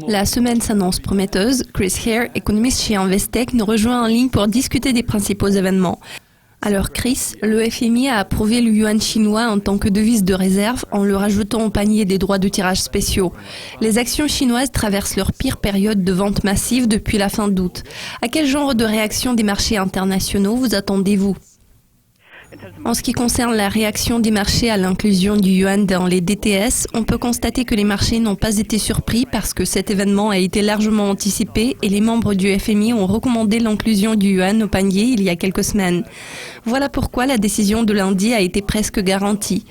La semaine s'annonce prometteuse. Chris Hare, économiste chez Investec, nous rejoint en ligne pour discuter des principaux événements. Alors Chris, le FMI a approuvé le yuan chinois en tant que devise de réserve en le rajoutant au panier des droits de tirage spéciaux. Les actions chinoises traversent leur pire période de vente massive depuis la fin d'août. À quel genre de réaction des marchés internationaux vous attendez-vous ? En ce qui concerne la réaction des marchés à l'inclusion du yuan dans les DTS, on peut constater que les marchés n'ont pas été surpris parce que cet événement a été largement anticipé et les membres du FMI ont recommandé l'inclusion du yuan au panier il y a quelques semaines. Voilà pourquoi la décision de lundi a été presque garantie.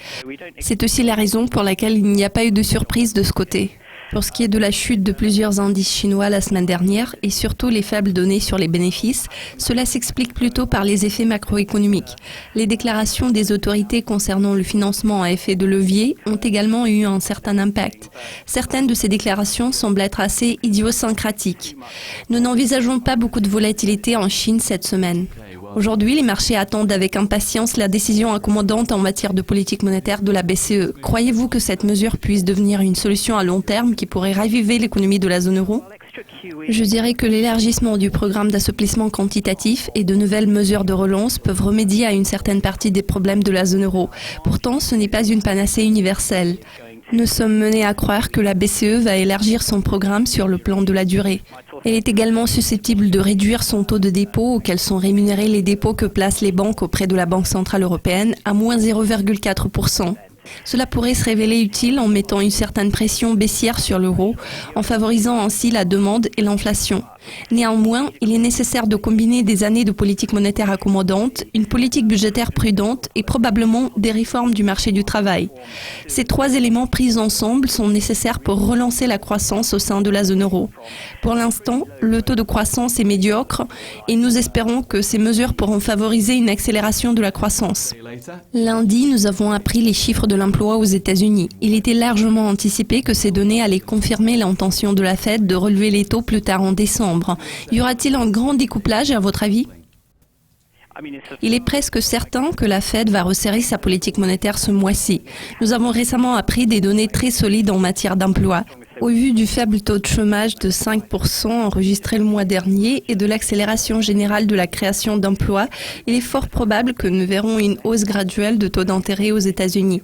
C'est aussi la raison pour laquelle il n'y a pas eu de surprise de ce côté. Pour ce qui est de la chute de plusieurs indices chinois la semaine dernière et surtout les faibles données sur les bénéfices, cela s'explique plutôt par les effets macroéconomiques. Les déclarations des autorités concernant le financement à effet de levier ont également eu un certain impact. Certaines de ces déclarations semblent être assez idiosyncratiques. Nous n'envisageons pas beaucoup de volatilité en Chine cette semaine. Aujourd'hui, les marchés attendent avec impatience la décision accommodante en matière de politique monétaire de la BCE. Croyez-vous que cette mesure puisse devenir une solution à long terme qui pourrait raviver l'économie de la zone euro ? Je dirais que l'élargissement du programme d'assouplissement quantitatif et de nouvelles mesures de relance peuvent remédier à une certaine partie des problèmes de la zone euro. Pourtant, ce n'est pas une panacée universelle. Nous sommes menés à croire que la BCE va élargir son programme sur le plan de la durée. Elle est également susceptible de réduire son taux de dépôt auquel sont rémunérés les dépôts que placent les banques auprès de la Banque centrale européenne à moins 0,4%. Cela pourrait se révéler utile en mettant une certaine pression baissière sur l'euro, en favorisant ainsi la demande et l'inflation. Néanmoins, il est nécessaire de combiner des années de politique monétaire accommodante, une politique budgétaire prudente et probablement des réformes du marché du travail. Ces trois éléments pris ensemble sont nécessaires pour relancer la croissance au sein de la zone euro. Pour l'instant, le taux de croissance est médiocre et nous espérons que ces mesures pourront favoriser une accélération de la croissance. Lundi, nous avons appris les chiffres de l'emploi aux États-Unis. Il était largement anticipé que ces données allaient confirmer l'intention de la Fed de relever les taux plus tard en décembre. Y aura-t-il un grand découplage à votre avis ? Il est presque certain que la Fed va resserrer sa politique monétaire ce mois-ci. Nous avons récemment appris des données très solides en matière d'emploi. Au vu du faible taux de chômage de 5% enregistré le mois dernier et de l'accélération générale de la création d'emplois, il est fort probable que nous verrons une hausse graduelle de taux d'intérêt aux États-Unis.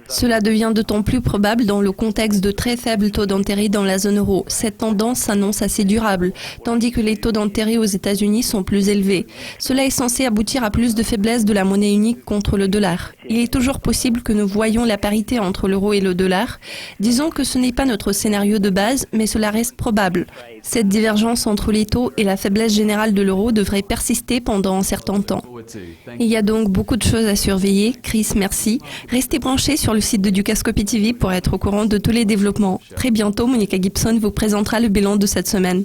Cela devient d'autant plus probable dans le contexte de très faibles taux d'intérêt dans la zone euro. Cette tendance s'annonce assez durable, tandis que les taux d'intérêt aux États-Unis sont plus élevés. Cela est censé aboutir à plus de faiblesse de la monnaie unique contre le dollar. Il est toujours possible que nous voyions la parité entre l'euro et le dollar. Disons que ce n'est pas notre scénario de base, mais cela reste probable. Cette divergence entre les taux et la faiblesse générale de l'euro devrait persister pendant un certain temps. Il y a donc beaucoup de choses à surveiller. Chris, merci. Restez branchés sur le site de Dukascopy TV pour être au courant de tous les développements. Très bientôt, Monica Gibson vous présentera le bilan de cette semaine.